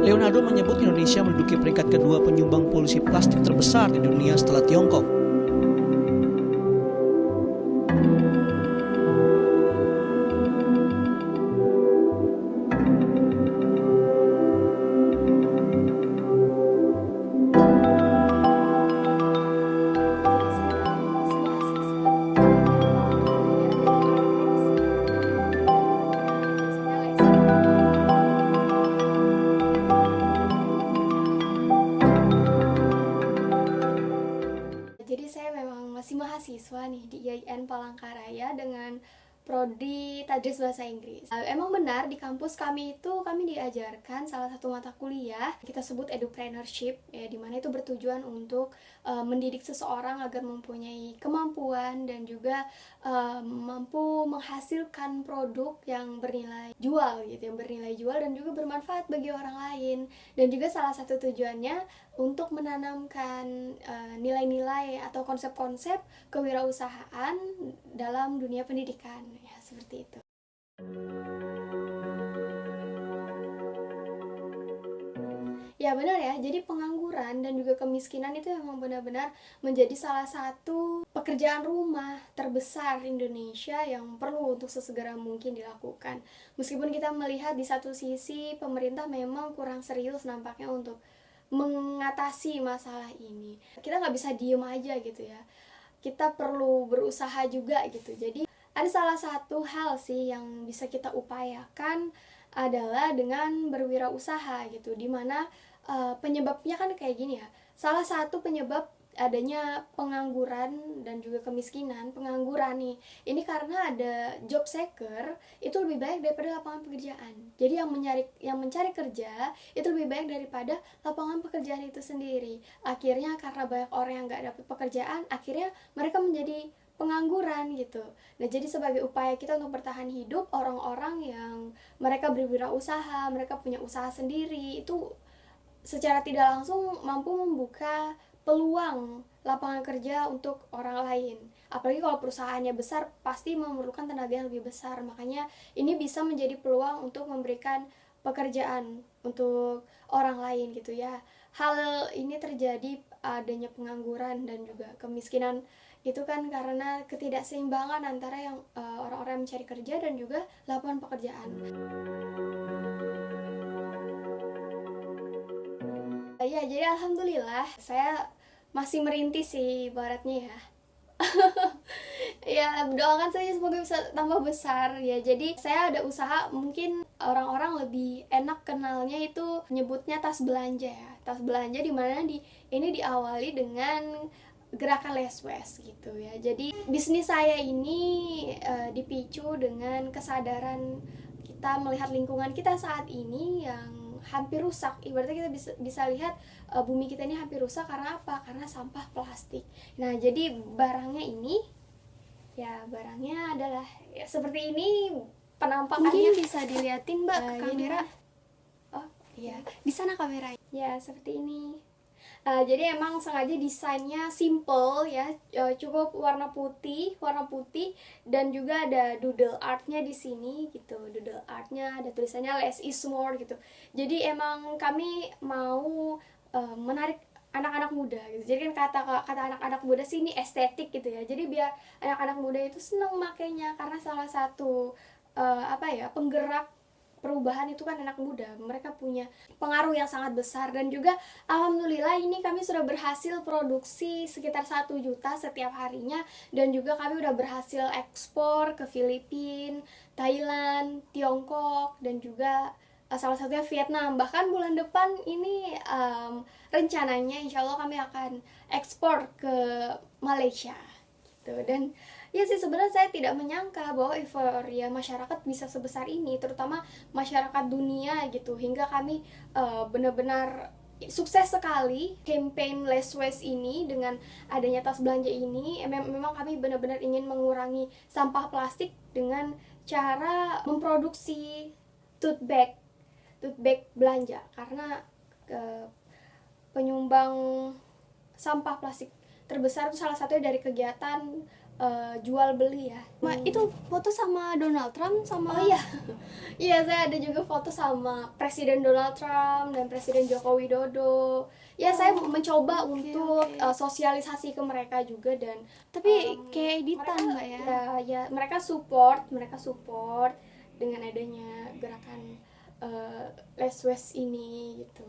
Leonardo menyebut Indonesia menduduki peringkat kedua penyumbang polusi plastik terbesar di dunia setelah Tiongkok. Jadi saya memang masih mahasiswa nih di IAIN Palangkaraya dengan prodi Tadris Bahasa Inggris. Emang benar di kampus kami itu kami diajarkan salah satu mata kuliah kita sebut edupreneurship, ya, dimana itu bertujuan untuk mendidik seseorang agar mempunyai kemampuan dan juga mampu menghasilkan produk yang bernilai jual gitu, yang bernilai jual dan juga bermanfaat bagi orang lain. Dan juga salah satu tujuannya untuk menanamkan nilai-nilai atau konsep-konsep kewirausahaan dalam dunia pendidikan, ya seperti itu. Ya benar ya, jadi pengangguran dan juga kemiskinan itu memang benar-benar menjadi salah satu pekerjaan rumah terbesar Indonesia yang perlu untuk sesegera mungkin dilakukan. Meskipun kita melihat di satu sisi pemerintah memang kurang serius nampaknya untuk mengatasi masalah ini. Kita nggak bisa diem aja gitu ya. Kita perlu berusaha juga gitu. Jadi ada salah satu hal sih yang bisa kita upayakan adalah dengan berwirausaha gitu, dimana penyebabnya kan kayak gini ya. Salah satu penyebab adanya pengangguran dan juga kemiskinan, pengangguran nih, ini karena ada job seeker itu lebih baik daripada lapangan pekerjaan. Jadi yang mencari kerja itu lebih baik daripada lapangan pekerjaan itu sendiri. Akhirnya karena banyak orang yang nggak dapat pekerjaan, akhirnya mereka menjadi pengangguran gitu. Nah, jadi sebagai upaya kita untuk bertahan hidup, orang-orang yang mereka berwirausaha, mereka punya usaha sendiri, itu secara tidak langsung mampu membuka peluang lapangan kerja untuk orang lain. Apalagi kalau perusahaannya besar, pasti memerlukan tenaga yang lebih besar. Makanya ini bisa menjadi peluang untuk memberikan pekerjaan untuk orang lain gitu ya. Hal ini terjadi adanya pengangguran dan juga kemiskinan itu kan karena ketidakseimbangan antara yang orang-orang mencari kerja dan juga lapangan pekerjaan. Ya, jadi alhamdulillah saya masih merintis sih ibaratnya ya. Ya, doakan saja semoga bisa tambah besar ya. Jadi saya ada usaha, mungkin orang-orang lebih enak kenalnya itu nyebutnya tas belanja ya. Tas belanja dimana ini diawali dengan gerakan less waste gitu ya. Jadi bisnis saya ini dipicu dengan kesadaran kita melihat lingkungan kita saat ini yang hampir rusak. Ibaratnya kita bisa lihat bumi kita ini hampir rusak karena apa? Karena sampah plastik. Nah, jadi barangnya ini ya barangnya adalah ya seperti ini penampakannya. Mungkin bisa dilihatin Mbak ke kamera. Oh iya, di sana kameranya. Ya seperti ini. Jadi emang sengaja desainnya simple ya, cukup warna putih dan juga ada doodle artnya di sini gitu. Doodle artnya ada tulisannya less is more gitu. Jadi emang kami mau menarik anak-anak muda gitu. Jadi kan kata anak-anak muda sih ini estetik gitu ya. Jadi biar anak-anak muda itu seneng makainya karena salah satu penggerak perubahan itu kan anak muda, mereka punya pengaruh yang sangat besar. Dan juga alhamdulillah ini kami sudah berhasil produksi sekitar 1 juta setiap harinya, dan juga kami udah berhasil ekspor ke Filipina, Thailand, Tiongkok, dan juga salah satunya Vietnam. Bahkan bulan depan ini rencananya insya Allah kami akan ekspor ke Malaysia gitu. Dan ya sih, sebenarnya saya tidak menyangka bahwa euforia masyarakat bisa sebesar ini, terutama masyarakat dunia gitu, hingga kami benar-benar sukses sekali campaign less waste ini. Dengan adanya tas belanja ini memang kami benar-benar ingin mengurangi sampah plastik dengan cara memproduksi tote bag belanja, karena penyumbang sampah plastik terbesar itu salah satunya dari kegiatan jual beli ya. Itu foto sama Donald Trump sama. Oh iya. Iya, saya ada juga foto sama Presiden Donald Trump dan Presiden Joko Widodo. Ya, saya mencoba untuk sosialisasi ke mereka juga, dan tapi kayak editan, Mbak ya. Ya, mereka support dengan adanya gerakan Less Waste ini gitu.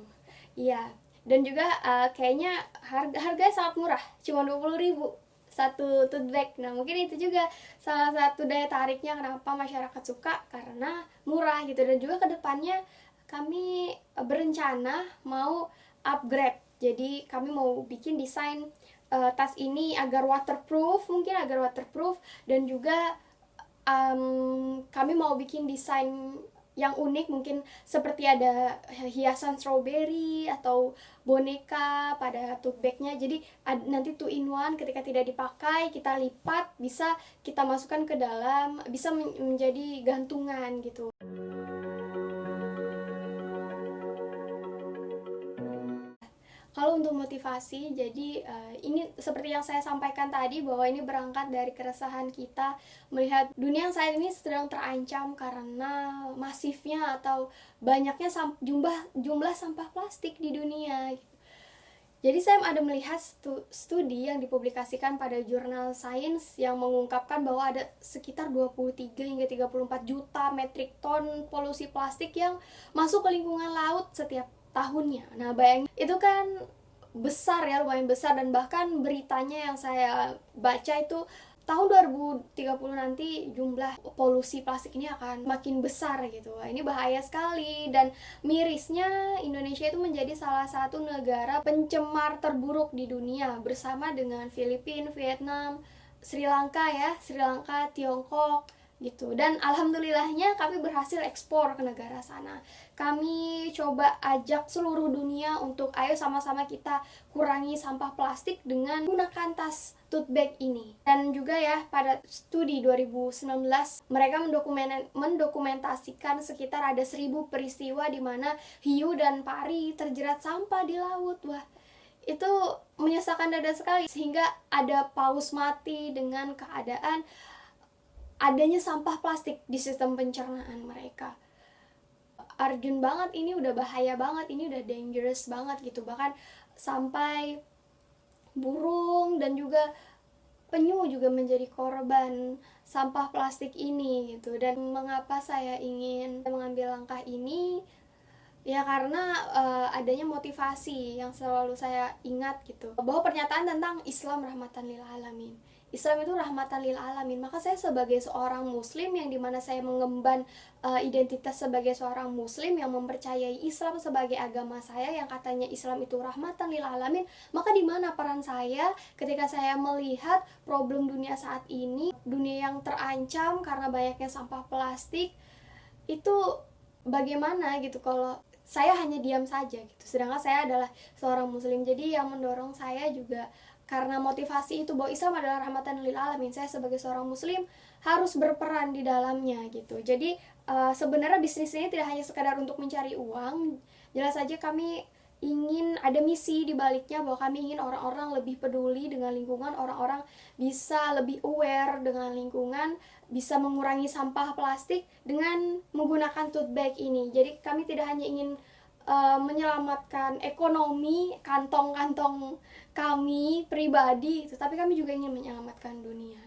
Iya. Dan juga kayaknya harganya sangat murah, cuma 20.000 satu tote bag. Nah, mungkin itu juga salah satu daya tariknya kenapa masyarakat suka, karena murah gitu. Dan juga kedepannya kami berencana mau upgrade. Jadi kami mau bikin desain tas ini agar waterproof, dan juga kami mau bikin desain yang unik, mungkin seperti ada hiasan strawberry atau boneka pada tote bagnya. Jadi nanti 2 in 1, ketika tidak dipakai kita lipat, bisa kita masukkan ke dalam, bisa menjadi gantungan gitu. Kalau untuk motivasi, jadi ini seperti yang saya sampaikan tadi, bahwa ini berangkat dari keresahan kita melihat dunia yang saat ini sedang terancam karena masifnya atau banyaknya jumlah sampah plastik di dunia. Jadi saya ada melihat studi yang dipublikasikan pada jurnal Science yang mengungkapkan bahwa ada sekitar 23 hingga 34 juta metrik ton polusi plastik yang masuk ke lingkungan laut setiap tahunnya. Nah, bayangin, itu kan besar ya, lumayan besar. Dan bahkan beritanya yang saya baca itu tahun 2030 nanti jumlah polusi plastik ini akan makin besar gitu. Ini bahaya sekali, dan mirisnya Indonesia itu menjadi salah satu negara pencemar terburuk di dunia bersama dengan Filipina, Vietnam, Sri Lanka, Tiongkok gitu. Dan alhamdulillahnya kami berhasil ekspor ke negara sana. Kami coba ajak seluruh dunia untuk ayo sama-sama kita kurangi sampah plastik dengan menggunakan tas tote bag ini. Dan juga ya, pada studi 2019 mereka mendokumentasikan sekitar ada 1000 peristiwa di mana hiu dan pari terjerat sampah di laut. Wah, itu menyesalkan dada sekali, sehingga ada paus mati dengan keadaan adanya sampah plastik di sistem pencernaan mereka. Urgent banget, ini udah bahaya banget, ini udah dangerous banget gitu. Bahkan sampai burung dan juga penyu juga menjadi korban sampah plastik ini gitu. Dan mengapa saya ingin mengambil langkah ini? Ya karena adanya motivasi yang selalu saya ingat gitu, bahwa pernyataan tentang Islam rahmatan lil alamin. Islam itu rahmatan lil alamin. Maka saya sebagai seorang muslim yang dimana saya mengemban identitas sebagai seorang muslim yang mempercayai Islam sebagai agama saya, yang katanya Islam itu rahmatan lil alamin, maka di mana peran saya ketika saya melihat problem dunia saat ini, dunia yang terancam karena banyaknya sampah plastik, itu bagaimana gitu kalau saya hanya diam saja gitu, sedangkan saya adalah seorang muslim. Jadi yang mendorong saya juga karena motivasi itu, bahwa Islam adalah rahmatan lil alamin. Saya sebagai seorang muslim harus berperan di dalamnya gitu. Jadi sebenarnya bisnis ini tidak hanya sekadar untuk mencari uang. Jelas saja kami ingin ada misi di baliknya, bahwa kami ingin orang-orang lebih peduli dengan lingkungan, orang-orang bisa lebih aware dengan lingkungan, bisa mengurangi sampah plastik dengan menggunakan tote bag ini. Jadi kami tidak hanya ingin menyelamatkan ekonomi kantong-kantong kami pribadi, tetapi kami juga ingin menyelamatkan dunia.